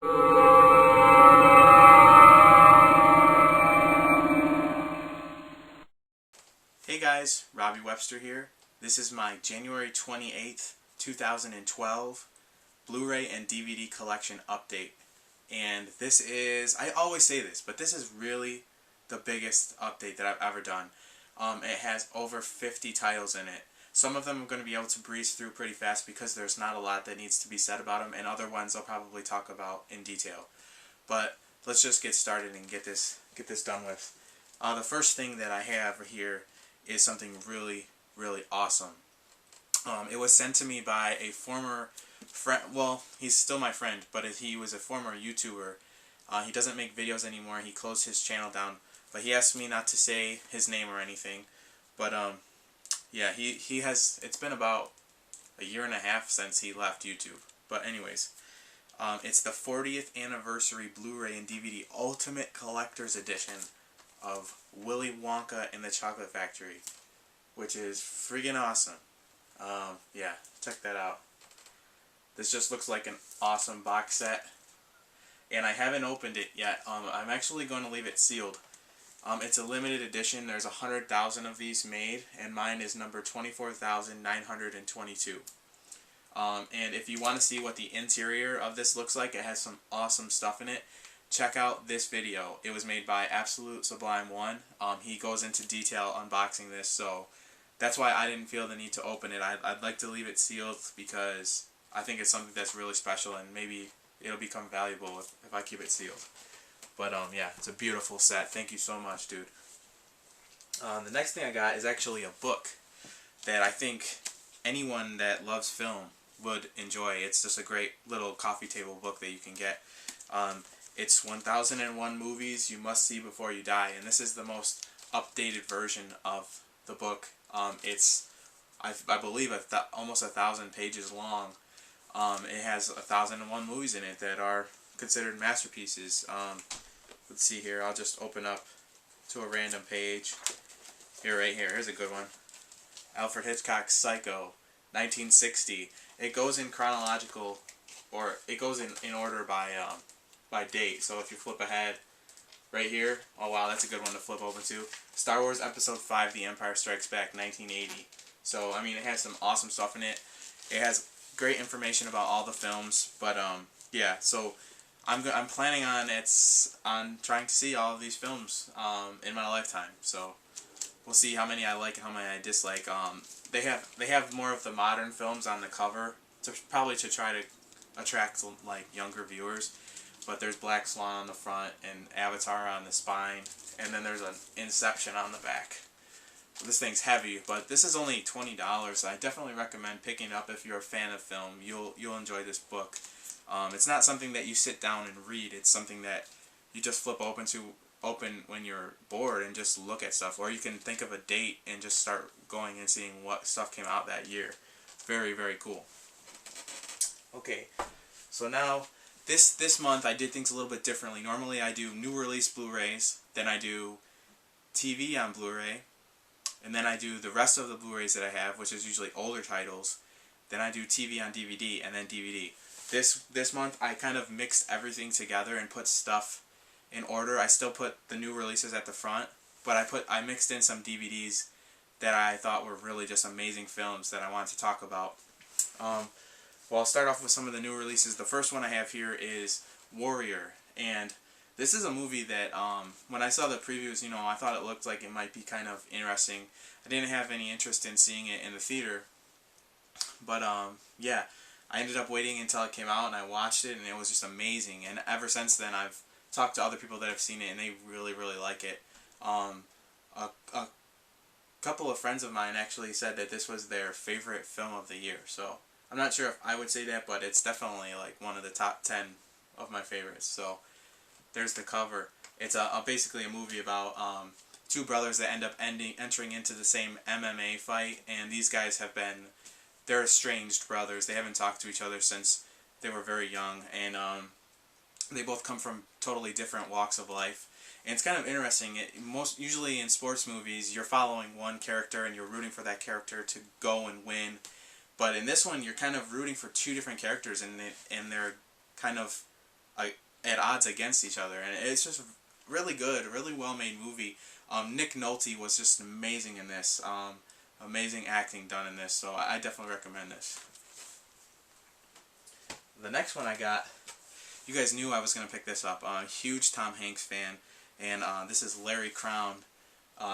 Hey guys, Robbie Webster here. This is my January 28th, 2012 Blu-ray and DVD collection update. And this is, I always say this, but this is really the biggest update that I've ever done. It has over 50 titles in it. Some of them I'm going to be able to breeze through pretty fast because there's not a lot that needs to be said about them, and other ones I'll probably talk about in detail. But let's just get started and get this done with. The first thing that I have here is something really, really awesome. It was sent to me by a former friend. Well, he's still my friend, but he was a former YouTuber. He doesn't make videos anymore. He closed his channel down, but he asked me not to say his name or anything. But yeah, he has. It's been about a year and a half since he left YouTube. But anyways, it's the 40th anniversary Blu-ray and DVD Ultimate Collector's Edition of Willy Wonka and the Chocolate Factory, which is friggin' awesome. Yeah, check that out. This just looks like an awesome box set, and I haven't opened it yet. I'm actually going to leave it sealed. It's a limited edition. There's 100,000 of these made, and mine is number 24,922. And if you want to see what the interior of this looks like, it has some awesome stuff in it. Check out this video. It was made by Absolute Sublime 1. He goes into detail unboxing this, so that's why I didn't feel the need to open it. I'd like to leave it sealed because I think it's something that's really special, and maybe it'll become valuable if I keep it sealed. But yeah, it's a beautiful set. Thank you so much, dude. The next thing I got is actually a book that I think anyone that loves film would enjoy. It's just a great little coffee table book that you can get. It's 1001 Movies You Must See Before You Die, and this is the most updated version of the book. It's, I believe, almost 1,000 pages long. It has 1001 movies in it that are considered masterpieces. Let's see here. I'll just open up to a random page. Here, right here. Here's a good one. Alfred Hitchcock's Psycho, 1960. It goes in chronological, or it goes in order by date. So if you flip ahead, right here, oh wow, that's a good one to flip open to. Star Wars Episode 5: The Empire Strikes Back, 1980. So I mean, it has some awesome stuff in it. It has great information about all the films. But yeah, so I'm planning on trying to see all of these films in my lifetime. So we'll see how many I like and how many I dislike. They have more of the modern films on the cover probably to try to attract like younger viewers. But there's Black Swan on the front and Avatar on the spine, and then there's an Inception on the back. This thing's heavy, but this is only $20. I definitely recommend picking it up if you're a fan of film. You'll enjoy this book. It's not something that you sit down and read. It's something that you just flip open when you're bored and just look at stuff. Or you can think of a date and just start going and seeing what stuff came out that year. Very, very cool. Okay, so now this month I did things a little bit differently. Normally I do new release Blu-rays, then I do TV on Blu-ray, and then I do the rest of the Blu-rays that I have, which is usually older titles. Then I do TV on DVD, and then DVD. This month I kind of mixed everything together and put stuff in order. I still put the new releases at the front, but I mixed in some DVDs that I thought were really just amazing films that I wanted to talk about. Well, I'll start off with some of the new releases. The first one I have here is Warrior, and this is a movie that when I saw the previews, you know, I thought it looked like it might be kind of interesting. I didn't have any interest in seeing it in the theater, but yeah, I ended up waiting until it came out and I watched it, and it was just amazing. And ever since then, I've talked to other people that have seen it, and they really, really like it. A couple of friends of mine actually said that this was their favorite film of the year, so I'm not sure if I would say that, but it's definitely like one of the top 10 of my favorites. So there's the cover. It's basically a movie about two brothers that end up entering into the same MMA fight, and these guys they're estranged brothers. They haven't talked to each other since they were very young, and they both come from totally different walks of life. And it's kind of interesting. Usually in sports movies, you're following one character and you're rooting for that character to go and win. But in this one, you're kind of rooting for two different characters, and they're kind of at odds against each other, and it's just really good, really well made movie. Nick Nolte was just amazing in this. Amazing acting done in this, so I definitely recommend this. The next one I got, you guys knew I was going to pick this up. Huge Tom Hanks fan, and this is Larry Crown,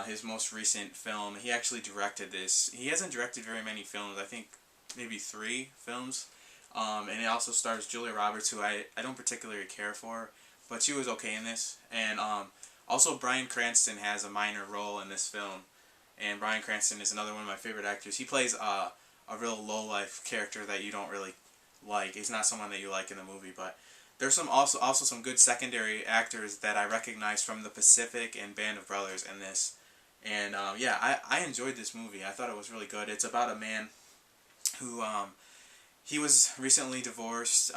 his most recent film. He actually directed this. He hasn't directed very many films, I think maybe 3 films. And it also stars Julia Roberts, who I don't particularly care for, but she was okay in this. And also Bryan Cranston has a minor role in this film. And Bryan Cranston is another one of my favorite actors. He plays a real low-life character that you don't really like. He's not someone that you like in the movie, but there's also some good secondary actors that I recognize from The Pacific and Band of Brothers in this. And yeah, I enjoyed this movie. I thought it was really good. It's about a man who he was recently divorced.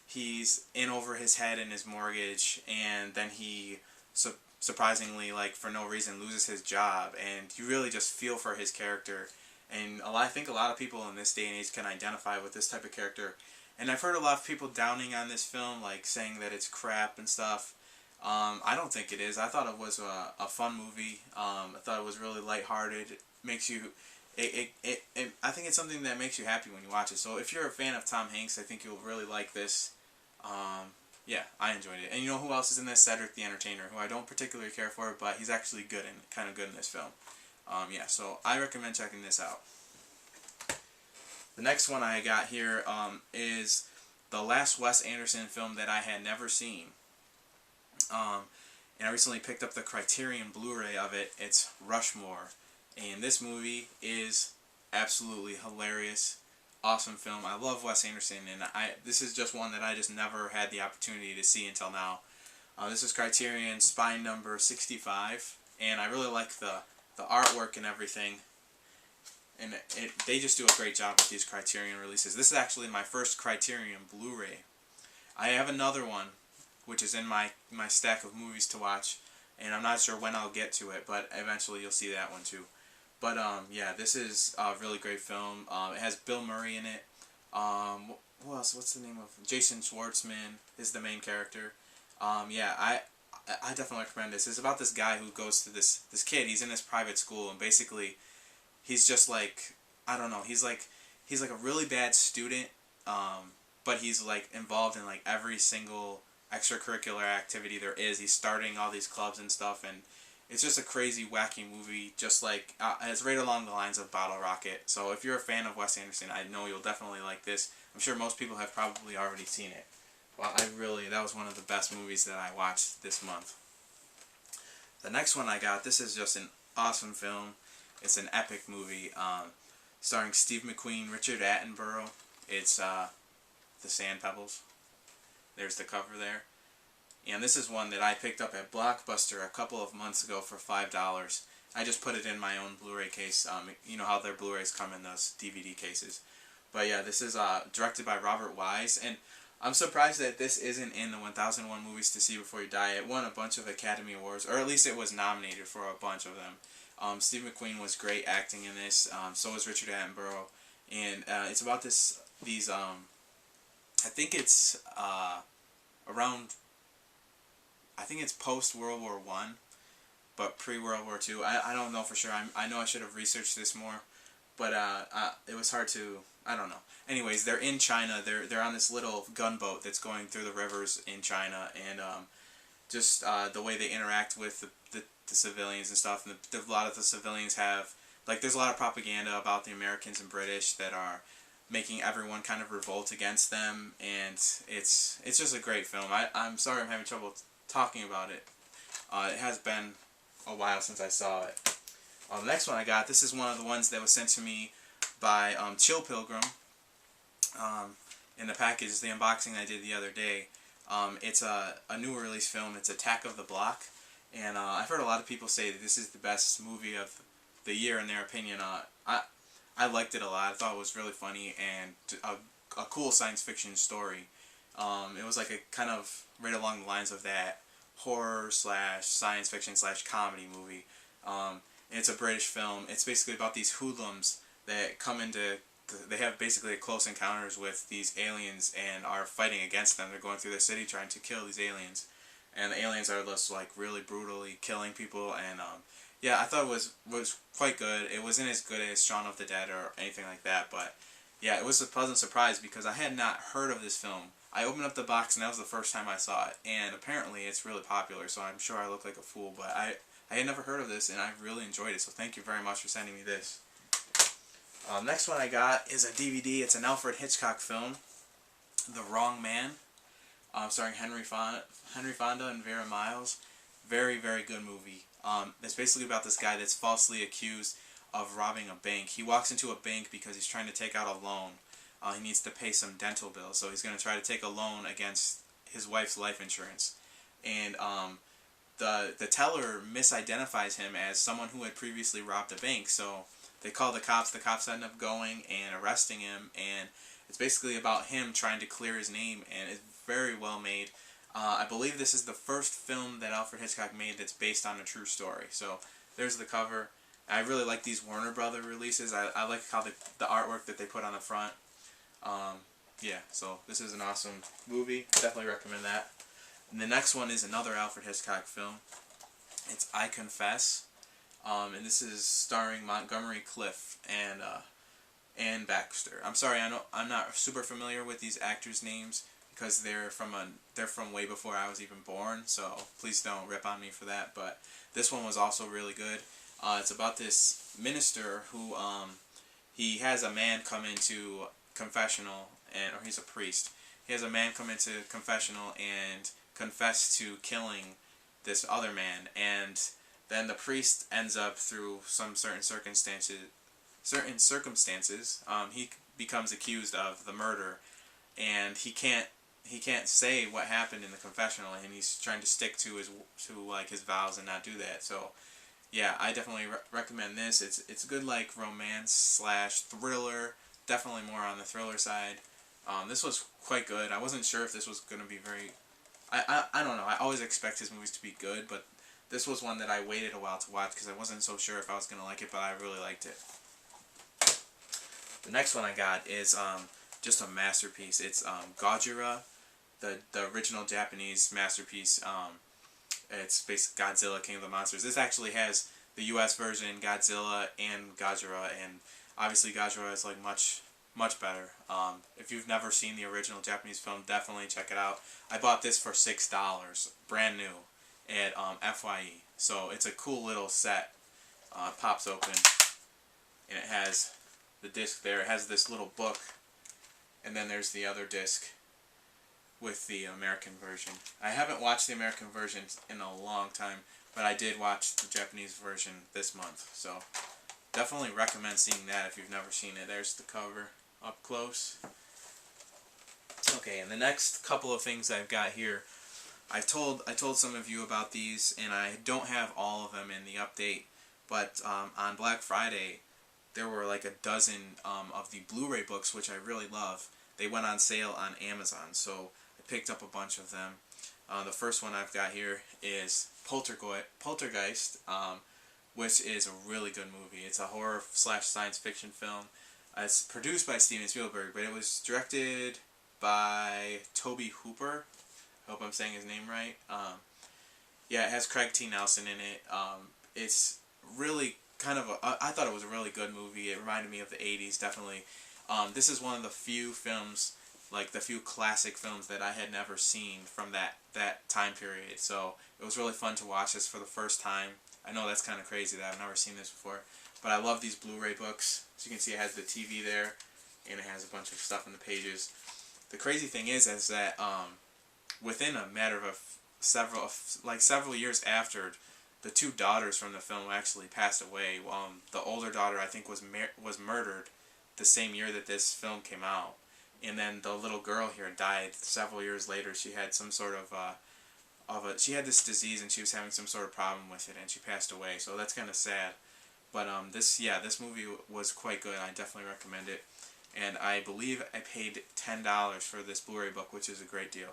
He's in over his head in his mortgage, and then he surprisingly, like, for no reason, loses his job, and you really just feel for his character. And I think a lot of people in this day and age can identify with this type of character. And I've heard a lot of people downing on this film, like saying that it's crap and stuff. I don't think it is. I thought it was a fun movie. I thought it was really lighthearted. It makes you, I think it's something that makes you happy when you watch it. So if you're a fan of Tom Hanks, I think you'll really like this. Yeah, I enjoyed it. And you know who else is in this? Cedric the Entertainer, who I don't particularly care for, but he's actually good and kind of good in this film. Yeah, so I recommend checking this out. The next one I got here is the last Wes Anderson film that I had never seen. And I recently picked up the Criterion Blu-ray of it. It's Rushmore. And this movie is absolutely hilarious. Awesome film. I love Wes Anderson, and this is just one that I just never had the opportunity to see until now. This is Criterion Spine number 65, and I really like the artwork and everything. And they just do a great job with these Criterion releases. This is actually my first Criterion Blu-ray. I have another one, which is in my stack of movies to watch, and I'm not sure when I'll get to it, but eventually you'll see that one too. But yeah, this is a really great film. It has Bill Murray in it. Who else? What's the name of? Jason Schwartzman is the main character. Yeah, I definitely recommend this. It's about this guy who goes to this kid. He's in this private school, and basically, he's just like, I don't know. He's like a really bad student, but he's like involved in like every single extracurricular activity there is. He's starting all these clubs and stuff, and it's just a crazy, wacky movie, just like, it's right along the lines of Bottle Rocket. So if you're a fan of Wes Anderson, I know you'll definitely like this. I'm sure most people have probably already seen it. Well, that was one of the best movies that I watched this month. The next one I got, this is just an awesome film. It's an epic movie, starring Steve McQueen, Richard Attenborough. It's The Sand Pebbles. There's the cover there. And this is one that I picked up at Blockbuster a couple of months ago for $5. I just put it in my own Blu-ray case. You know how their Blu-rays come in those DVD cases. But yeah, this is directed by Robert Wise. And I'm surprised that this isn't in the 1001 Movies to See Before You Die. It won a bunch of Academy Awards, or at least it was nominated for a bunch of them. Steve McQueen was great acting in this. So was Richard Attenborough. And it's about these I think it's around... I think it's post-World War I, but pre-World War II. I don't know for sure. I know I should have researched this more, but it was hard to... I don't know. Anyways, they're in China. They're on this little gunboat that's going through the rivers in China, and just the way they interact with the civilians and stuff. And a lot of the civilians have... Like, there's a lot of propaganda about the Americans and British that are making everyone kind of revolt against them, and it's just a great film. I'm sorry I'm having trouble talking about it. It has been a while since I saw it. The next one I got, this is one of the ones that was sent to me by Chill Pilgrim in the package, the unboxing I did the other day. It's a new release film. It's Attack of the Block, and I've heard a lot of people say that this is the best movie of the year in their opinion. I liked it a lot. I thought it was really funny and a cool science fiction story. It was like a kind of right along the lines of that horror / science fiction / comedy movie. And it's a British film. It's basically about these hoodlums that come into they have basically close encounters with these aliens and are fighting against them. They're going through the city trying to kill these aliens, and the aliens are just like really brutally killing people. And yeah, I thought it was quite good. It wasn't as good as Shaun of the Dead or anything like that, but yeah, it was a pleasant surprise because I had not heard of this film. I opened up the box and that was the first time I saw it, and apparently it's really popular, so I'm sure I look like a fool, but I had never heard of this and I really enjoyed it, so thank you very much for sending me this. Next one I got is a DVD. It's an Alfred Hitchcock film, The Wrong Man, starring Henry Fonda and Vera Miles. Very, very good movie. It's basically about this guy that's falsely accused of robbing a bank. He walks into a bank because he's trying to take out a loan. He needs to pay some dental bills, so he's going to try to take a loan against his wife's life insurance. And the teller misidentifies him as someone who had previously robbed a bank, so they call the cops. The cops end up going and arresting him, and it's basically about him trying to clear his name, and it's very well made. I believe this is the first film that Alfred Hitchcock made that's based on a true story. So there's the cover. I really like these Warner Brother releases. I like how the artwork that they put on the front. Yeah, so this is an awesome movie. Definitely recommend that. And the next one is another Alfred Hitchcock film. It's I Confess. And this is starring Montgomery Clift and Ann Baxter. I'm sorry, I'm not super familiar with these actors' names because they're from way before I was even born. So please don't rip on me for that. But this one was also really good. It's about this minister who he has a man come into confessional, or he's a priest. He has a man come into confessional and confess to killing this other man, and then the priest ends up, through some certain circumstances, he becomes accused of the murder, and he can't say what happened in the confessional, and he's trying to stick to his vows and not do that. So yeah, I definitely recommend this. It's good, like romance / thriller. Definitely more on the thriller side. This was quite good. I wasn't sure if this was going to be very... I don't know. I always expect his movies to be good, but this was one that I waited a while to watch because I wasn't so sure if I was going to like it, but I really liked it. The next one I got is just a masterpiece. It's Gojira, the original Japanese masterpiece. It's basically Godzilla, King of the Monsters. This actually has the U.S. version, Godzilla, and Gojira, and obviously Gojira is like much better. If you've never seen the original Japanese film, definitely check it out. I bought this for $6, brand new, at FYE. So it's a cool little set. It pops open, and it has the disc there. It has this little book, and then there's the other disc with the American version. I haven't watched the American version in a long time, but I did watch the Japanese version this month. So definitely recommend seeing that if you've never seen it. There's the cover up close. Okay, and the next couple of things I've got here, I told some of you about these, and I don't have all of them in the update, but on Black Friday, there were like a dozen of the Blu-ray books, which I really love. They went on sale on Amazon, so I picked up a bunch of them. The first one I've got here is Poltergeist, which is a really good movie. It's a horror / science fiction film. It's produced by Steven Spielberg, but it was directed by Tobe Hooper. I hope I'm saying his name right. Yeah, it has Craig T. Nelson in it. It's really kind of I thought it was a really good movie. It reminded me of the 80s, definitely. This is one of the few films, like the few classic films that I had never seen from that time period. So it was really fun to watch this for the first time. I know that's kind of crazy that I've never seen this before, but I love these Blu-ray books. As you can see, it has the TV there, and it has a bunch of stuff in the pages. The crazy thing is that within a matter of several years after, the two daughters from the film actually passed away. The older daughter, I think, was murdered the same year that this film came out, and then the little girl here died several years later. She had some sort of she had this disease, and she was having some sort of problem with it, and she passed away. So that's kind of sad. But this movie was quite good. I definitely recommend it. And I believe I paid $10 for this Blu-ray book, which is a great deal.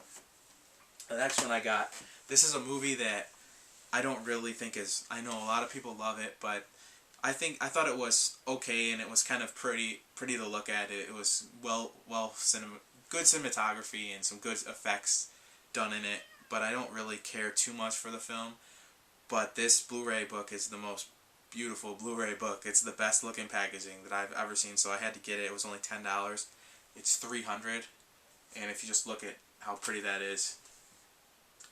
The next one I got, this is a movie that I don't really think is... I know a lot of people love it, but I thought it was okay, and it was kind of pretty to look at. It was good cinematography and some good effects done in it. But I don't really care too much for the film. But this Blu-ray book is the most beautiful Blu-ray book. It's the best looking packaging that I've ever seen, so I had to get it. It was only $10. It's 300, and if you just look at how pretty that is,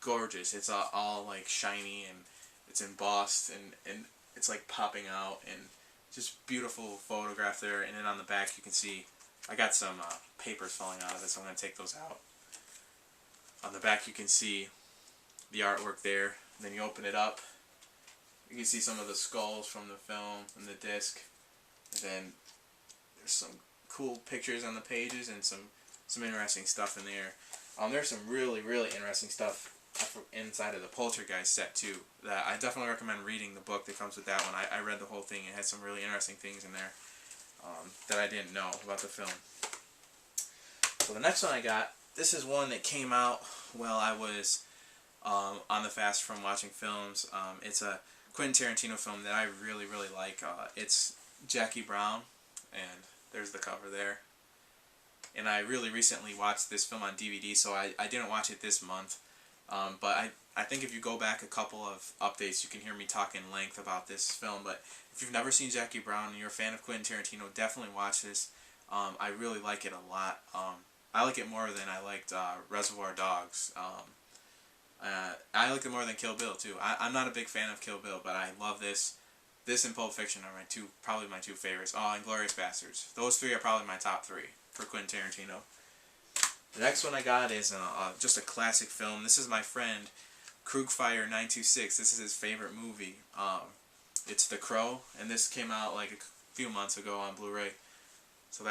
gorgeous. It's all like shiny, and it's embossed, and it's like popping out, and just beautiful photograph there. And then on the back you can see I got some papers falling out of it, so I'm going to take those out. On the back you can see the artwork there. And then you open it up, you can see some of the skulls from the film and the disc. And then there's some cool pictures on the pages and some interesting stuff in there. There's some really interesting stuff inside of the Poltergeist set too. That I definitely recommend reading the book that comes with that one. I read the whole thing. It had some really interesting things in there that I didn't know about the film. So the next one I got, this is one that came out while I was on the fast from watching films. It's a Quentin Tarantino film that I really like. It's Jackie Brown, and there's the cover there. And I really recently watched this film on DVD, so I didn't watch it this month. But I think if you go back a couple of updates, you can hear me talk in length about this film. But if you've never seen Jackie Brown and you're a fan of Quentin Tarantino, definitely watch this. I really like it a lot. I like it more than I liked Reservoir Dogs. I like it more than Kill Bill too. I'm not a big fan of Kill Bill, but I love this. This and Pulp Fiction are probably my two favorites. Oh, and Glorious Bastards. Those three are probably my top three for Quentin Tarantino. The next one I got is just a classic film. This is my friend Krugfire 926. This is his favorite movie. It's The Crow, and this came out like a few months ago on Blu-ray. So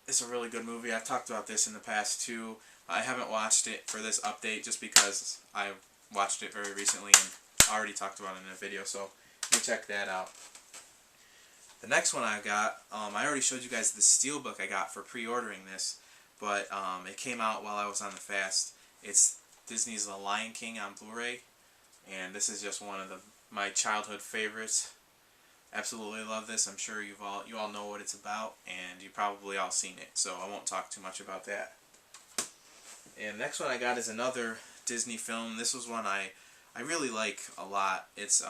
it's a really good movie. I've talked about this in the past too. I haven't watched it for this update just because I watched it very recently and already talked about it in a video, so you check that out. The next one I got, I already showed you guys the steelbook I got for pre-ordering this, but it came out while I was on the fast. It's Disney's The Lion King on Blu-ray, and this is just one of my childhood favorites. Absolutely love this. I'm sure you all know what it's about, and you've probably all seen it, so I won't talk too much about that. And next one I got is another Disney film. This was one I really like a lot. It's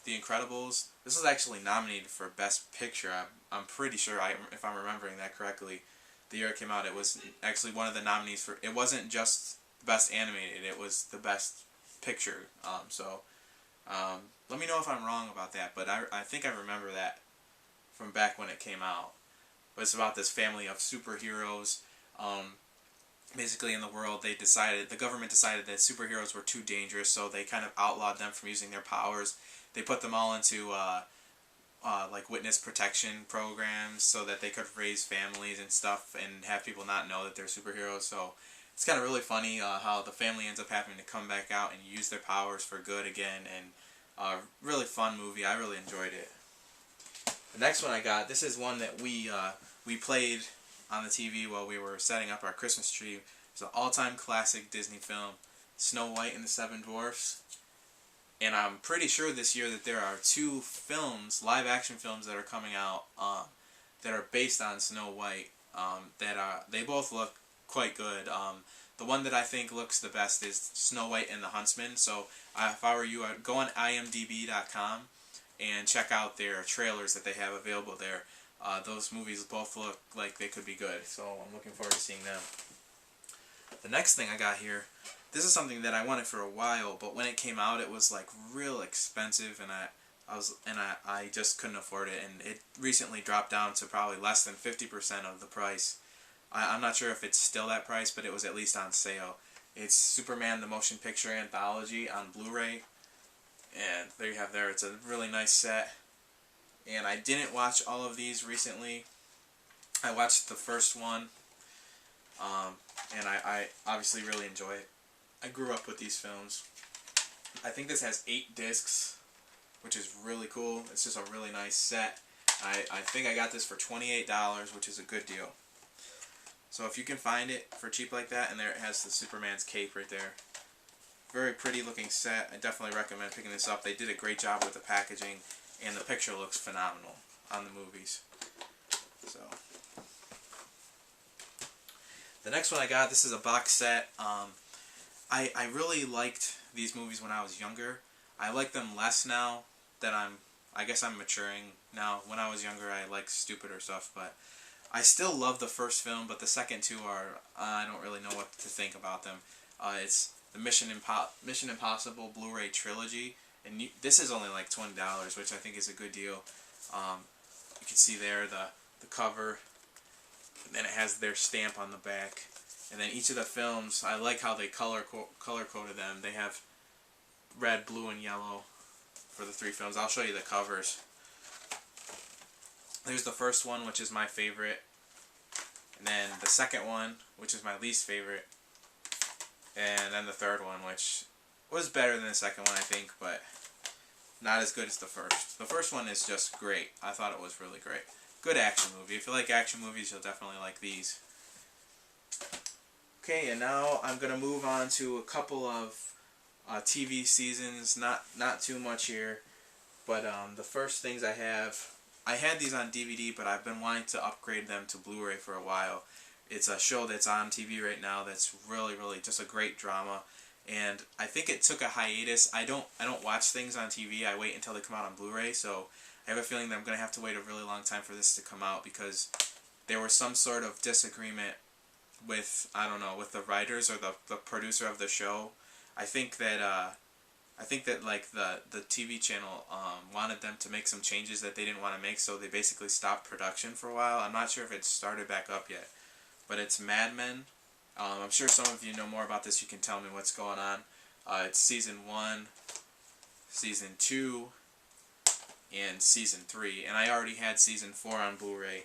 The Incredibles. This was actually nominated for Best Picture. I'm pretty sure, if I'm remembering that correctly, the year it came out, it was actually one of the nominees for. It wasn't just Best Animated. It was the Best Picture. Let me know if I'm wrong about that, but I think I remember that from back when it came out. But it's about this family of superheroes. Basically in the world, the government decided that superheroes were too dangerous, so they kind of outlawed them from using their powers. They put them all into like witness protection programs so that they could raise families and stuff and have people not know that they're superheroes. So it's kind of really funny how the family ends up having to come back out and use their powers for good again, and really fun movie. I really enjoyed it. The next one I got, this is one that we played on the TV while we were setting up our Christmas tree. It's an all-time classic Disney film, Snow White and the Seven Dwarfs. And I'm pretty sure this year that there are two films, live-action films, that are coming out that are based on Snow White. They both look quite good. The one that I think looks the best is Snow White and the Huntsman. So if I were you, I'd go on imdb.com and check out their trailers that they have available there. Those movies both look like they could be good, so I'm looking forward to seeing them. The next thing I got here, this is something that I wanted for a while, but when it came out, it was like real expensive, and I just couldn't afford it. And it recently dropped down to probably less than 50% of the price. I'm not sure if it's still that price, but it was at least on sale. It's Superman the Motion Picture Anthology on Blu-ray, and there you have there. It's a really nice set. And I didn't watch all of these recently. I watched the first one, and I obviously really enjoy it. I grew up with these films. I think this has 8 discs, which is really cool. It's just a really nice set. I think I got this for $28, which is a good deal. So if you can find it for cheap like that, and there it has the Superman's cape right there. Very pretty looking set. I definitely recommend picking this up. They did a great job with the packaging. and the picture looks phenomenal on the movies. So the next one I got, this is a box set. I really liked these movies when I was younger. I like them less now that I guess I'm maturing now. When I was younger, I liked stupider stuff, but I still love the first film, but the second two are, I don't really know what to think about them. It's the Mission Impossible Blu-ray trilogy, and this is only like $20, which I think is a good deal. You can see there the cover, and then it has their stamp on the back. And then each of the films, I like how they color coded them. They have red, blue, and yellow for the 3 films. I'll show you the covers. There's the first one, which is my favorite. And then the second one, which is my least favorite. And then the third one, which was better than the second one, I think, but not as good as the first. The first one is just great. I thought it was really great. Good action movie. If you like action movies, you'll definitely like these. Okay, and now I'm going to move on to a couple of TV seasons. Not too much here, but the first things I had these on DVD, but I've been wanting to upgrade them to Blu-ray for a while. It's a show that's on TV right now that's really, really just a great drama, and I think it took a hiatus. I don't watch things on TV. I wait until they come out on Blu-ray, so I have a feeling that I'm going to have to wait a really long time for this to come out because there was some sort of disagreement with, I don't know, with the writers or the producer of the show. I think that like the TV channel wanted them to make some changes that they didn't want to make, so they basically stopped production for a while. I'm not sure if it's started back up yet, but it's Mad Men. I'm sure some of you know more about this. You can tell me what's going on. It's season 1, season 2, and season 3, and I already had season 4 on Blu-ray.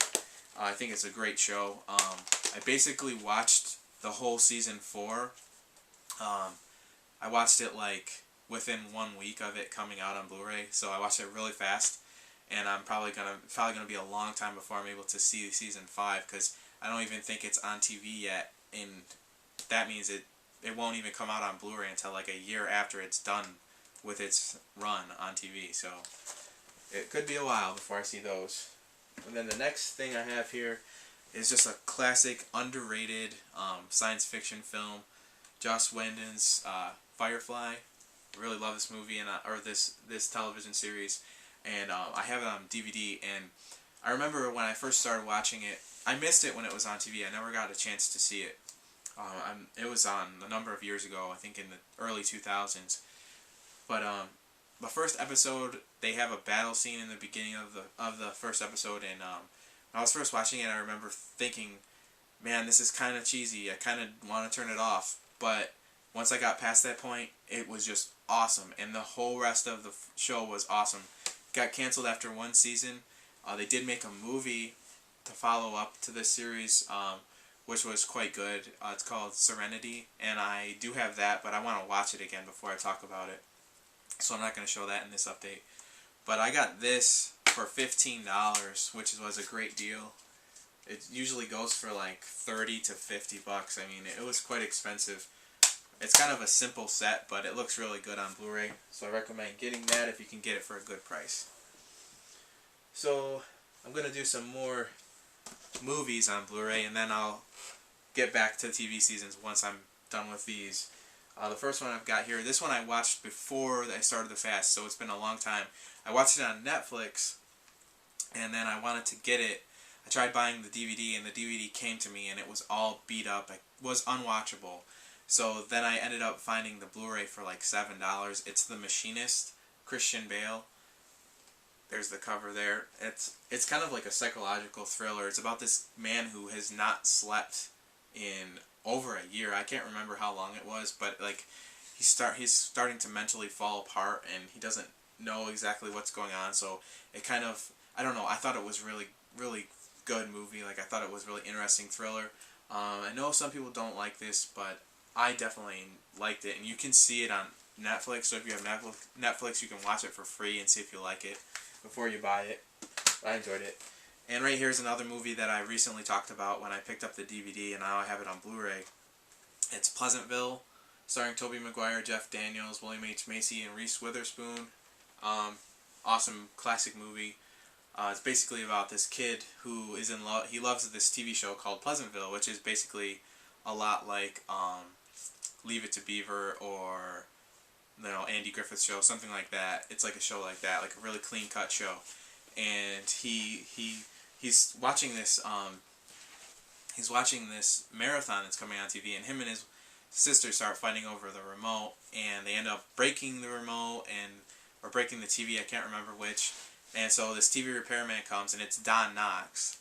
I think it's a great show. I basically watched the whole season 4. I watched it like within 1 week of it coming out on Blu-ray, so I watched it really fast, and I'm probably gonna be a long time before I'm able to see season 5 because I don't even think it's on TV yet, and that means it won't even come out on Blu-ray until like a year after it's done with its run on TV. So it could be a while before I see those. And then the next thing I have here is just a classic, underrated science fiction film, Joss Whedon's Firefly. I really love this movie and or this television series, and I have it on DVD. And I remember when I first started watching it, I missed it when it was on TV. I never got a chance to see it. It was on a number of years ago, I think in the early 2000s. But the first episode, they have a battle scene in the beginning of the first episode, and when I was first watching it, I remember thinking, man, this is kind of cheesy. I kind of want to turn it off. But once I got past that point, it was just awesome, and the whole rest of the show was awesome. It got canceled after 1 season. They did make a movie to follow up to this series, which was quite good. It's called Serenity, and I do have that, but I want to watch it again before I talk about it. So I'm not going to show that in this update. But I got this for $15, which was a great deal. It usually goes for like $30 to $50. I mean, it was quite expensive. It's kind of a simple set, but it looks really good on Blu-ray. So I recommend getting that if you can get it for a good price. So I'm going to do some more movies on Blu-ray, and then I'll get back to TV seasons once I'm done with these. The first one I've got here, this one I watched before I started the fast, so it's been a long time. I watched it on Netflix, and then I wanted to get it. I tried buying the DVD, and the DVD came to me, and it was all beat up. It was unwatchable. So then I ended up finding the Blu-ray for like $7. It's The Machinist, Christian Bale. There's the cover there. It's kind of like a psychological thriller. It's about this man who has not slept in over a year. I can't remember how long it was, but like he's starting to mentally fall apart, and he doesn't know exactly what's going on. So it kind of, I don't know, I thought it was really, really good movie. Like I thought it was really interesting thriller. I know some people don't like this, but I definitely liked it, and you can see it on Netflix. So if you have Netflix, you can watch it for free and see if you like it before you buy it. I enjoyed it. And right here's another movie that I recently talked about when I picked up the DVD, and now I have it on Blu-ray. It's Pleasantville, starring Tobey Maguire, Jeff Daniels, William H. Macy, and Reese Witherspoon. awesome classic movie. It's basically about this kid who is in love. He loves this TV show called Pleasantville, which is basically a lot like Leave It to Beaver or Andy Griffith's Show, something like that. It's like a show like that, like a really clean cut show. And he's watching this marathon that's coming on TV, and him and his sister start fighting over the remote, and they end up breaking the remote or breaking the TV. I can't remember which. And so this TV repairman comes, and it's Don Knotts,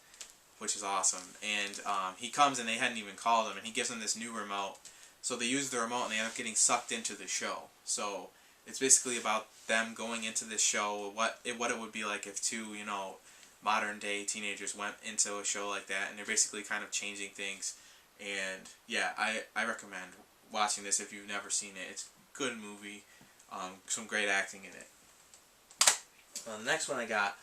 which is awesome. And he comes, and they hadn't even called him, and he gives them this new remote. So they use the remote, and they end up getting sucked into the show. So it's basically about them going into this show, what it would be like if two, modern day teenagers went into a show like that, and they're basically kind of changing things. And yeah, I recommend watching this if you've never seen it. It's a good movie, some great acting in it. The next one I got,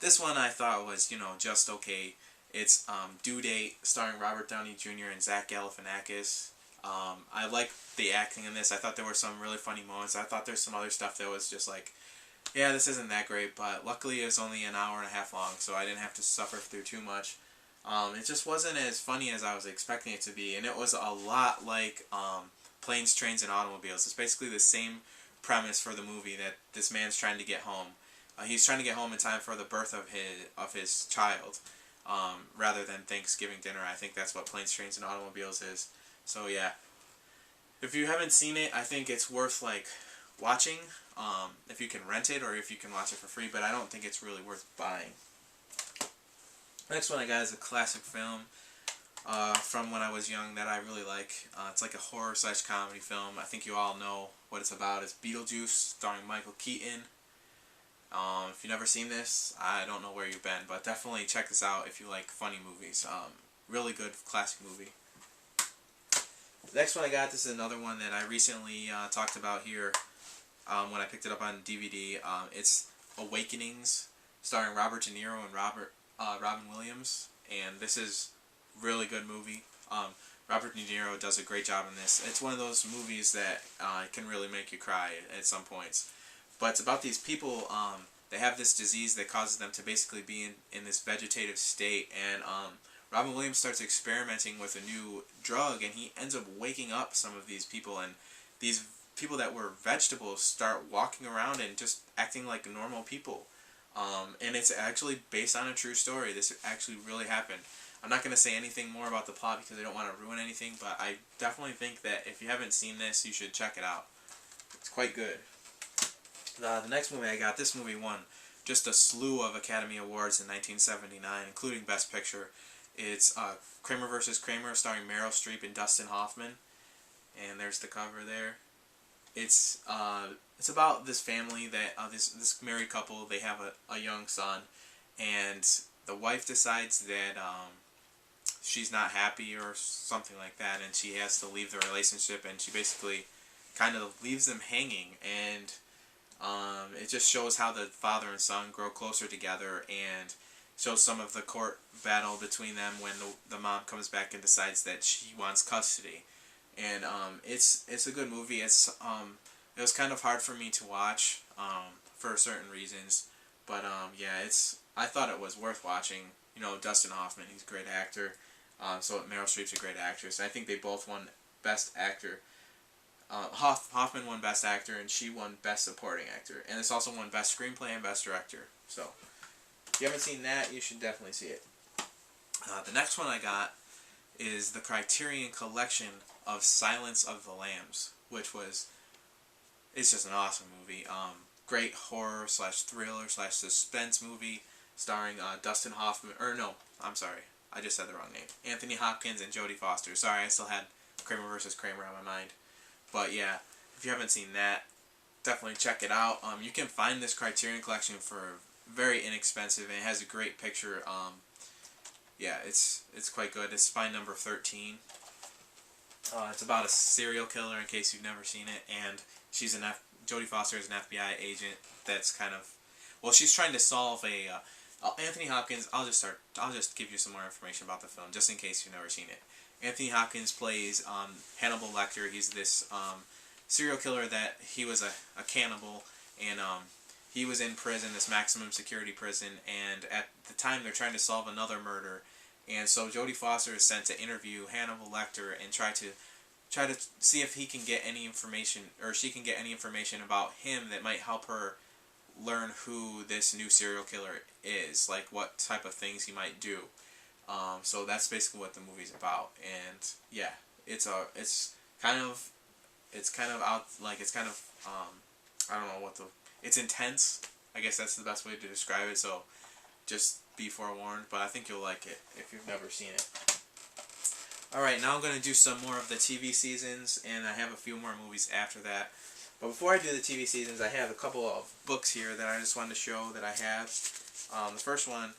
this one I thought was, just okay. It's Due Date, starring Robert Downey Jr. and Zach Galifianakis. I liked the acting in this. I thought there were some really funny moments. I thought there's some other stuff that was just like, yeah, this isn't that great, but luckily it was only an hour and a half long, so I didn't have to suffer through too much. It just wasn't as funny as I was expecting it to be, and it was a lot like Planes, Trains, and Automobiles. It's basically the same premise for the movie, that this man's trying to get home. He's trying to get home in time for the birth of his child, rather than Thanksgiving dinner. I think that's what Planes, Trains, and Automobiles is. So yeah, if you haven't seen it, I think it's worth watching. If you can rent it or if you can watch it for free, but I don't think it's really worth buying. Next one I got is a classic film from when I was young that I really like. It's like a horror/comedy film. I think you all know what it's about. It's Beetlejuice, starring Michael Keaton. If you've never seen this, I don't know where you've been, but definitely check this out if you like funny movies. Really good classic movie. The next one I got, this is another one that I recently talked about here when I picked it up on DVD. It's Awakenings, starring Robert De Niro and Robin Williams, and this is a really good movie. Robert De Niro does a great job in this. It's one of those movies that can really make you cry at some points. But it's about these people, they have this disease that causes them to basically be in this vegetative state, and Robin Williams starts experimenting with a new drug, and he ends up waking up some of these people, and these people that were vegetables start walking around and just acting like normal people. And it's actually based on a true story. This actually really happened. I'm not going to say anything more about the plot because I don't want to ruin anything, but I definitely think that if you haven't seen this, you should check it out. It's quite good. The next movie I got, this movie won just a slew of Academy Awards in 1979, including Best Picture. It's Kramer vs. Kramer, starring Meryl Streep and Dustin Hoffman. And there's the cover there. It's about this family that this married couple. They have a young son, and the wife decides that she's not happy or something like that, and she has to leave the relationship, and she basically kind of leaves them hanging. And it just shows how the father and son grow closer together, and shows some of the court battle between them when the mom comes back and decides that she wants custody. And it's a good movie. It was kind of hard for me to watch for certain reasons, but yeah, I thought it was worth watching. Dustin Hoffman, he's a great actor. So Meryl Streep's a great actress. I think they both won Best Actor. Hoffman won Best Actor, and she won Best Supporting Actor. And this also won Best Screenplay and Best Director. So, if you haven't seen that, you should definitely see it. The next one I got is the Criterion Collection of Silence of the Lambs, which it's just an awesome movie. Great horror/thriller/suspense movie, starring Dustin Hoffman, I just said the wrong name. Anthony Hopkins and Jodie Foster. Sorry, I still had Kramer vs. Kramer on my mind. But yeah, if you haven't seen that, definitely check it out. You can find this Criterion Collection for very inexpensive, and it has a great picture. Yeah, it's quite good. It's Spy Number 13. It's about a serial killer, in case you've never seen it, and Jodie Foster is an FBI agent that's she's trying to solve Anthony Hopkins. I'll just give you some more information about the film, just in case you've never seen it. Anthony Hopkins plays Hannibal Lecter. He's this serial killer that he was a cannibal, and he was in prison, this maximum security prison, and at the time they're trying to solve another murder, and so Jodie Foster is sent to interview Hannibal Lecter and try to see if he can get any information, or she can get any information about him that might help her learn who this new serial killer is, like what type of things he might do. So that's basically what the movie's about, and yeah, it's kind of out, like it's kind of I don't know what the, it's intense. I guess that's the best way to describe it. So just be forewarned, but I think you'll like it if you've never seen it. Alright, now I'm going to do some more of the TV seasons, and I have a few more movies after that. But before I do the TV seasons, I have a couple of books here that I just wanted to show that I have. The first one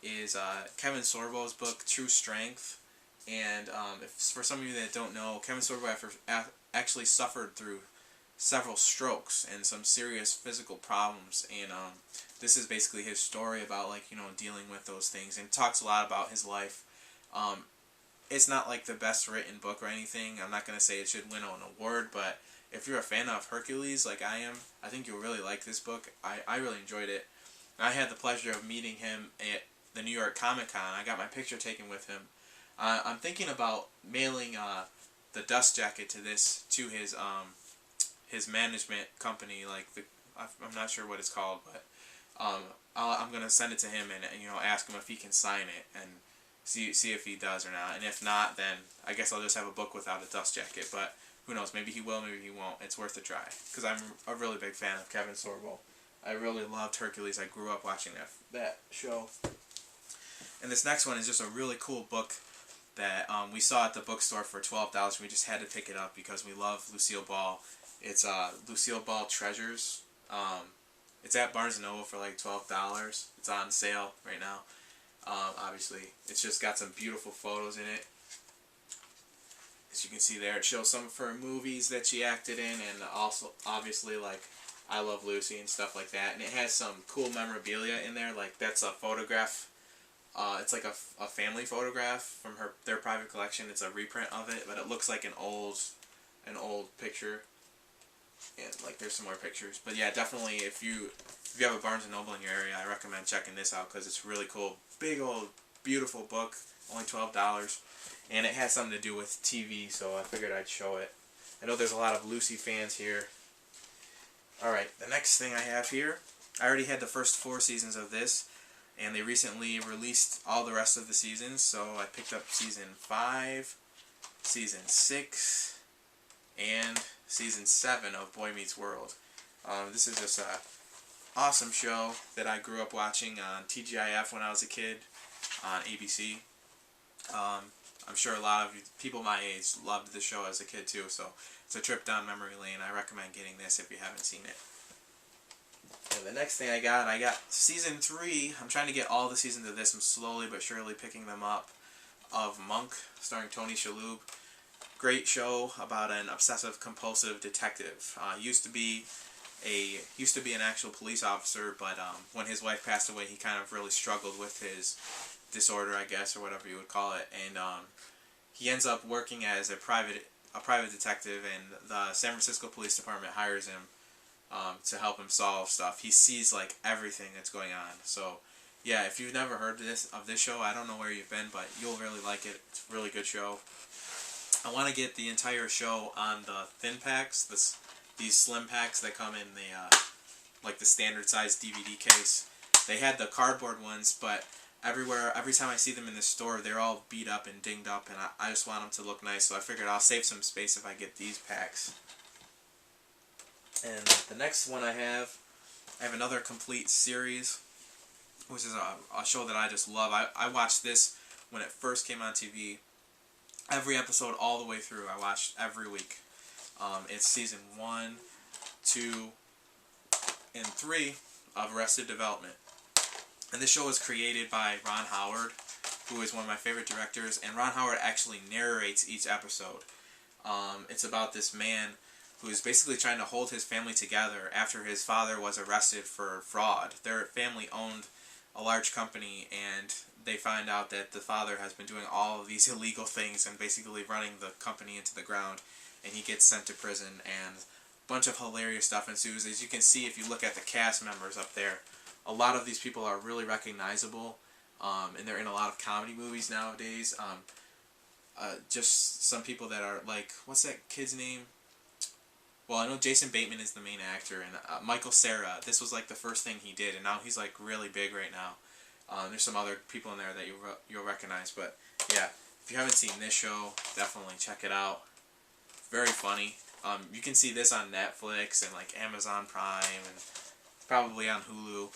is Kevin Sorbo's book, True Strength. And if, for some of you that don't know, Kevin Sorbo actually suffered through several strokes and some serious physical problems. And this is basically his story about, like, you know, dealing with those things. And talks a lot about his life. It's not like the best written book or anything. I'm not going to say it should win an award, but if you're a fan of Hercules like I am, I think you'll really like this book. I really enjoyed it. I had the pleasure of meeting him at the New York Comic Con. I got my picture taken with him. I'm thinking about mailing the dust jacket to his management company. Like I'm not sure what it's called, but I'm going to send it to him and, you know, ask him if he can sign it and see if he does or not. And if not, then I guess I'll just have a book without a dust jacket. But who knows? Maybe he will, maybe he won't. It's worth a try, because I'm a really big fan of Kevin Sorbo. I really loved Hercules. I grew up watching that show. And this next one is just a really cool book that we saw at the bookstore for $12. We just had to pick it up because we love Lucille Ball. It's Lucille Ball Treasures. It's at Barnes & Noble for like $12. It's on sale right now. Obviously, it's just got some beautiful photos in it. As you can see there, it shows some of her movies that she acted in, and also, obviously, like, I Love Lucy and stuff like that. And it has some cool memorabilia in there, like, that's a photograph. It's like a family photograph from their private collection. It's a reprint of it, but it looks like an old picture. And, like, there's some more pictures. But yeah, definitely, if you have a Barnes & Noble in your area, I recommend checking this out, because it's really cool. Big old beautiful book, only $12, and it has something to do with TV, so I figured I'd show it. I know there's a lot of Lucy fans here. Alright, the next thing I have here, I already had the first 4 seasons of this, and they recently released all the rest of the seasons, so I picked up season 5, season 6, and season 7 of Boy Meets World. This is just a awesome show that I grew up watching on TGIF when I was a kid on ABC. I'm sure a lot of people my age loved the show as a kid too, so it's a trip down memory lane. I recommend getting this if you haven't seen it. And the next thing I got season 3. I'm trying to get all the seasons of this. I'm slowly but surely picking them up. Of Monk, starring Tony Shalhoub. Great show about an obsessive compulsive detective. Used to be an actual police officer, but when his wife passed away, he kind of really struggled with his disorder, I guess, or whatever you would call it, and he ends up working as a private detective, and the San Francisco Police Department hires him to help him solve stuff. He sees, like, everything that's going on. So yeah, if you've never heard of this show, I don't know where you've been, but you'll really like it. It's a really good show. I want to get the entire show on the thin packs, these slim packs that come in the like the standard size DVD case. They had the cardboard ones, but every time I see them in the store, they're all beat up and dinged up, and I just want them to look nice, so I figured I'll save some space if I get these packs. And the next one I have another complete series, which is a show that I just love. I watched this when it first came on TV. Every episode all the way through, I watched every week. It's season 1, 2, and 3 of Arrested Development. And this show was created by Ron Howard, who is one of my favorite directors, and Ron Howard actually narrates each episode. It's about this man who is basically trying to hold his family together after his father was arrested for fraud. Their family owned a large company, and they find out that the father has been doing all of these illegal things and basically running the company into the ground, and he gets sent to prison. And bunch of hilarious stuff ensues. As you can see if you look at the cast members up there, a lot of these people are really recognizable, and they're in a lot of comedy movies nowadays. Just some people that are like, what's that kid's name? Well, I know Jason Bateman is the main actor, and Michael Cera, this was like the first thing he did, and now he's like really big right now. There's some other people in there that you'll recognize, but yeah, if you haven't seen this show, definitely check it out. Very funny. You can see this on Netflix and like Amazon Prime, and probably on Hulu.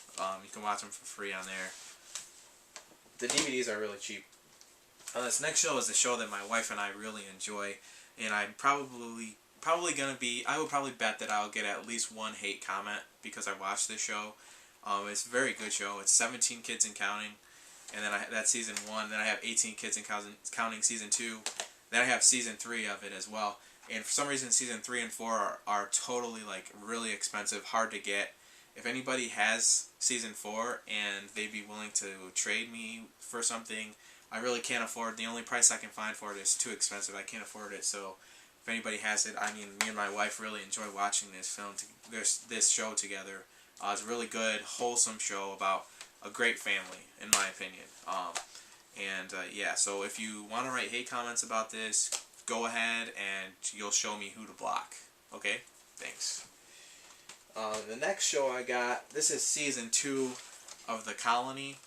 You can watch them for free on there. The DVDs are really cheap. This next show is a show that my wife and I really enjoy, and I'm probably gonna be. I would probably bet that I'll get at least one hate comment because I watched this show. It's a very good show. It's 17 Kids and Counting, and then that's season 1. Then I have 18 Kids and Counting season 2. Then I have season 3 of it as well. And for some reason, season 3 and 4 are totally like really expensive, hard to get. If anybody has season 4 and they'd be willing to trade me for something, I really can't afford. The only price I can find for it is too expensive. I can't afford it. So if anybody has it, I mean, me and my wife really enjoy watching this show together. It's a really good, wholesome show about a great family, in my opinion. Yeah, so if you want to write hate comments about this, go ahead and you'll show me who to block. Okay? Thanks. The next show I got, this is season 2 of The Colony,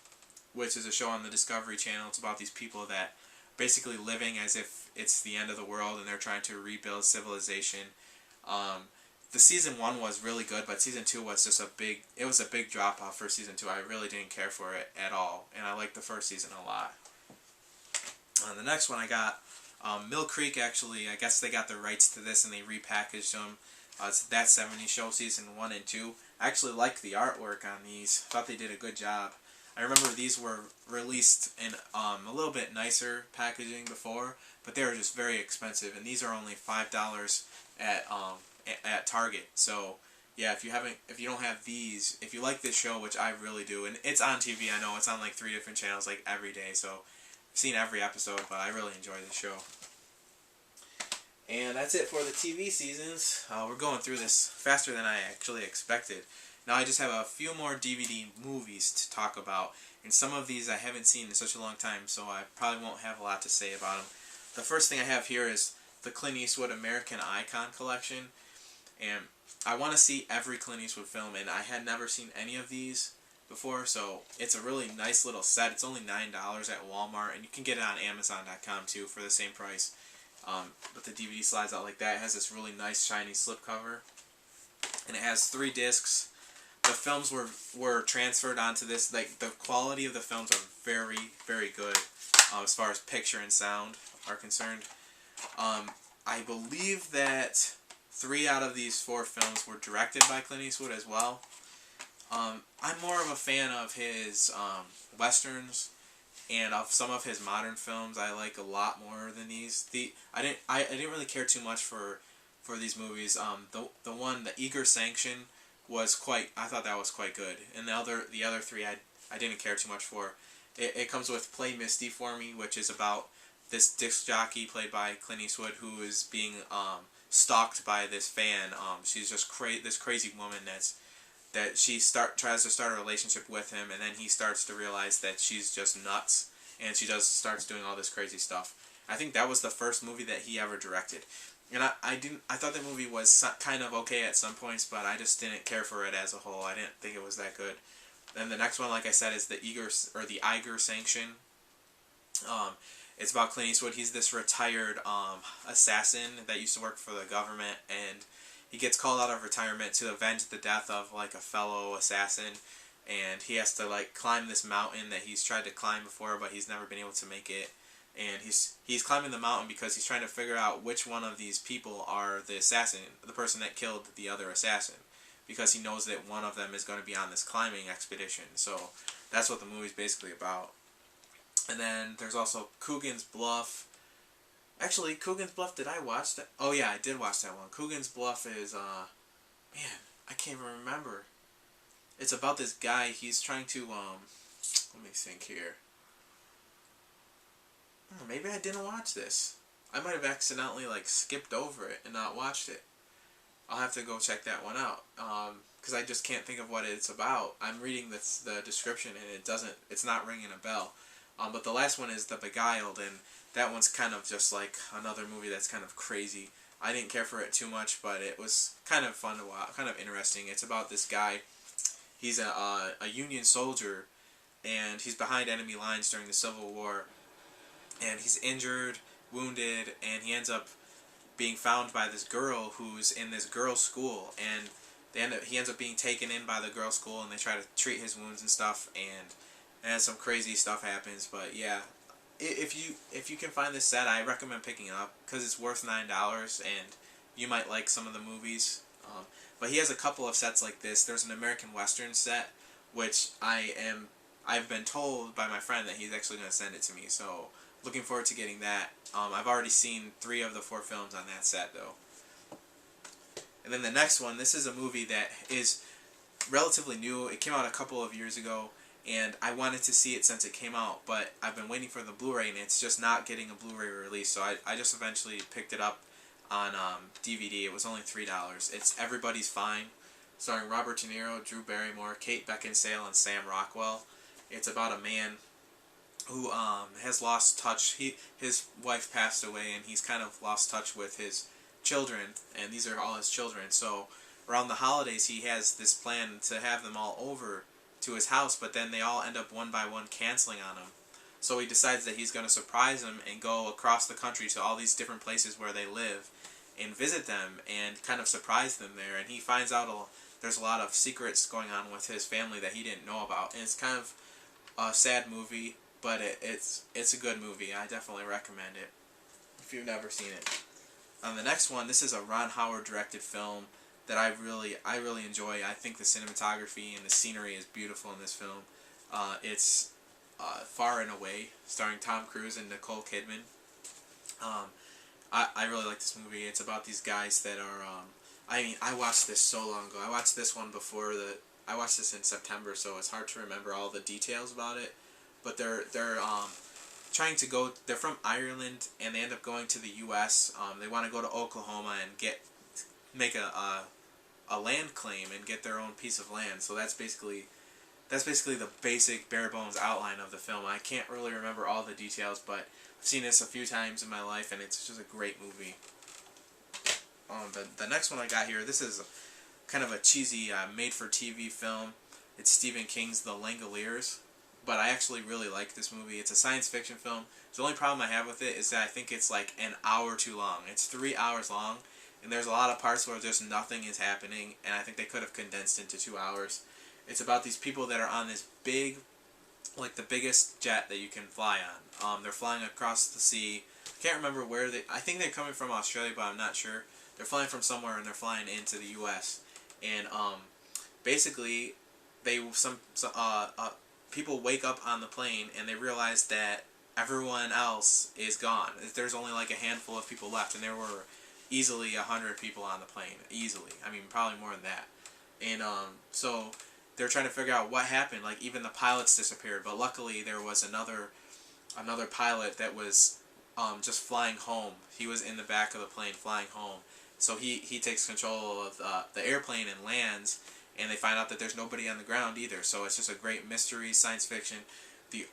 which is a show on the Discovery Channel. It's about these people that basically living as if it's the end of the world and they're trying to rebuild civilization. The season 1 was really good, but season 2 was just it was a big drop off for season 2. I really didn't care for it at all, and I liked the first season a lot. The next one I got, Mill Creek, actually, I guess they got the rights to this and they repackaged them. It's That 70s Show season 1 and 2. I actually liked the artwork on these. I thought they did a good job. I remember these were released in a little bit nicer packaging before, but they were just very expensive, and these are only $5 at Target. So yeah, if you don't have these, if you like this show, which I really do, and it's on TV, I know it's on like 3 different channels like every day, so I've seen every episode, but I really enjoy this show. And that's it for the TV seasons. We're going through this faster than I actually expected. Now I just have a few more DVD movies to talk about, and some of these I haven't seen in such a long time, so I probably won't have a lot to say about them. The first thing I have here is the Clint Eastwood American Icon Collection, and I want to see every Clint Eastwood film, and I had never seen any of these before, so it's a really nice little set. It's only $9 at Walmart, and you can get it on Amazon.com too for the same price. But the DVD slides out like that. It has this really nice shiny slipcover, and it has 3 discs. The films were transferred onto this. Like, the quality of the films are very, very good as far as picture and sound are concerned. I believe that 3 out of these 4 films were directed by Clint Eastwood as well. I'm more of a fan of his westerns and of some of his modern films. I like a lot more than these. I didn't really care too much for these movies. The one, The Eager Sanction, I thought that was quite good. And the other 3 I didn't care too much for. It comes with Play Misty for Me, which is about this disc jockey played by Clint Eastwood who is being stalked by this fan. She's just this crazy woman that she tries to start a relationship with him, and then he starts to realize that she's just nuts, and she starts doing all this crazy stuff. I think that was the first movie that he ever directed. And I thought the movie was kind of okay at some points, but I just didn't care for it as a whole. I didn't think it was that good. Then the next one, like I said, is the Eiger Sanction. It's about Clint Eastwood. He's this retired assassin that used to work for the government, and he gets called out of retirement to avenge the death of like a fellow assassin, and he has to like climb this mountain that he's tried to climb before, but he's never been able to make it. And he's climbing the mountain because he's trying to figure out which one of these people are the assassin, the person that killed the other assassin, because he knows that one of them is going to be on this climbing expedition. So that's what the movie's basically about. And then there's also Coogan's Bluff. Actually, Coogan's Bluff, did I watch that? Oh yeah, I did watch that one. Coogan's Bluff is, man, I can't even remember. It's about this guy, he's trying to, let me think here. Maybe I didn't watch this. I might have accidentally, like, skipped over it and not watched it. I'll have to go check that one out. Because I just can't think of what it's about. I'm reading the description and it's not ringing a bell. But the last one is The Beguiled, and that one's kind of just like another movie that's kind of crazy. I didn't care for it too much, but it was kind of fun to watch, kind of interesting. It's about this guy. He's a Union soldier, and he's behind enemy lines during the Civil War, and he's injured, wounded, and he ends up being found by this girl who's in this girls' school, and he ends up being taken in by the girls' school, and they try to treat his wounds and stuff, and some crazy stuff happens. But yeah, if you can find this set, I recommend picking it up because it's worth $9, and you might like some of the movies. But he has a couple of sets like this. There's an American Western set, which I've been told by my friend that he's actually going to send it to me. So looking forward to getting that. I've already seen 3 of the 4 films on that set though. And then the next one, this is a movie that is relatively new. It came out a couple of years ago, and I wanted to see it since it came out, but I've been waiting for the Blu-ray, and it's just not getting a Blu-ray release, so I just eventually picked it up on DVD. It was only $3. It's Everybody's Fine, starring Robert De Niro, Drew Barrymore, Kate Beckinsale, and Sam Rockwell. It's about a man who has lost touch. His wife passed away, and he's kind of lost touch with his children, and these are all his children. So around the holidays, he has this plan to have them all over to his house, but then they all end up one by one canceling on him. So he decides that he's going to surprise them and go across the country to all these different places where they live and visit them and kind of surprise them there. And he finds out there's a lot of secrets going on with his family that he didn't know about. And it's kind of a sad movie, but it's a good movie. I definitely recommend it if you've never seen it. The next one, this is a Ron Howard directed film that I really enjoy. I think the cinematography and the scenery is beautiful in this film. It's Far and Away, starring Tom Cruise and Nicole Kidman. I really like this movie. It's about these guys that are. I watched this so long ago. I watched this one I watched this in September, so it's hard to remember all the details about it. But they're trying to go. They're from Ireland, and they end up going to the U.S. They want to go to Oklahoma and make a land claim and get their own piece of land. So that's basically the basic bare bones outline of the film. I can't really remember all the details, but I've seen this a few times in my life, and it's just a great movie. The next one I got here, this is kind of a cheesy made-for-TV film. It's Stephen King's The Langoliers, but I actually really like this movie. It's a science fiction film. The only problem I have with it is that I think it's like an hour too long. It's 3 hours long, and there's a lot of parts where just nothing is happening, and I think they could have condensed into 2 hours. It's about these people that are on this big, like the biggest jet that you can fly on. They're flying across the sea. I can't remember where I think they're coming from Australia, but I'm not sure. They're flying from somewhere, and they're flying into the U.S. And basically, people wake up on the plane, and they realize that everyone else is gone. There's only like a handful of people left, and there were easily 100 people on the plane. Easily. I mean, probably more than that. And so they're trying to figure out what happened. Like, even the pilots disappeared, but luckily there was another pilot that was just flying home. He was in the back of the plane flying home. So he takes control of the airplane and lands, and they find out that there's nobody on the ground either. So it's just a great mystery science fiction. The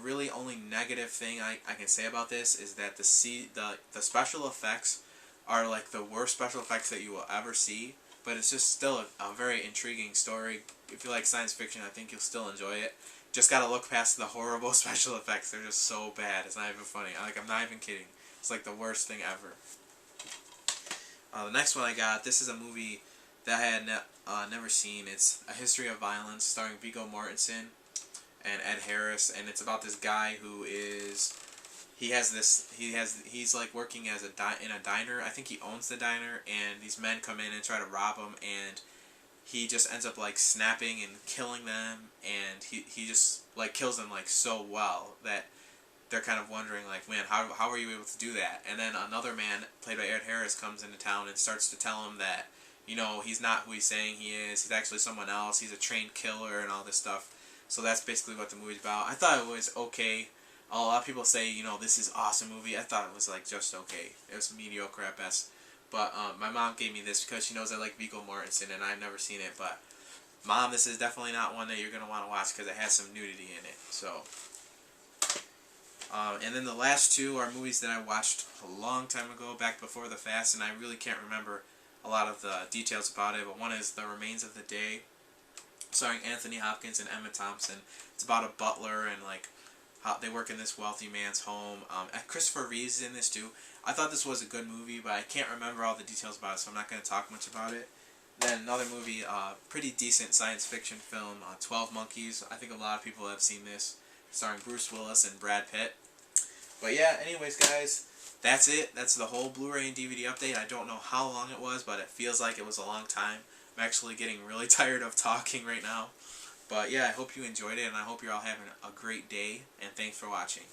really only negative thing I can say about this is that the special effects are like the worst special effects that you will ever see. But it's just still a very intriguing story. If you like science fiction, I think you'll still enjoy it. Just gotta look past the horrible special effects. They're just so bad. It's not even funny. I'm not even kidding. It's like the worst thing ever. The next one I got, this is a movie that I had never seen. It's A History of Violence, starring Viggo Mortensen and Ed Harris, and it's about this guy who is. He's like working as in a diner. I think he owns the diner, and these men come in and try to rob him, and he just ends up like snapping and killing them, and he just like kills them like so well that they're kind of wondering like, man, how are you able to do that? And then another man played by Ed Harris comes into town and starts to tell him that, you know, he's not who he's saying he is. He's actually someone else. He's a trained killer and all this stuff. So that's basically what the movie's about. I thought it was okay. A lot of people say, you know, this is an awesome movie. I thought it was like just okay. It was mediocre at best. But my mom gave me this because she knows I like Viggo Mortensen, and I've never seen it. But Mom, this is definitely not one that you're gonna want to watch because it has some nudity in it. So. And then the last two are movies that I watched a long time ago, back before the fast, and I really can't remember a lot of the details about it. But one is The Remains of the Day, starring Anthony Hopkins and Emma Thompson. It's about a butler and like how they work in this wealthy man's home. Christopher Reeve's in this too. I thought this was a good movie, but I can't remember all the details about it, so I'm not going to talk much about it. Then another movie, pretty decent science fiction film, 12 Monkeys. I think a lot of people have seen this, starring Bruce Willis and Brad Pitt. But yeah, anyways, guys, that's it. That's the whole Blu-ray and DVD update. I don't know how long it was, but it feels like it was a long time. I'm actually getting really tired of talking right now. But yeah, I hope you enjoyed it, and I hope you're all having a great day, and thanks for watching.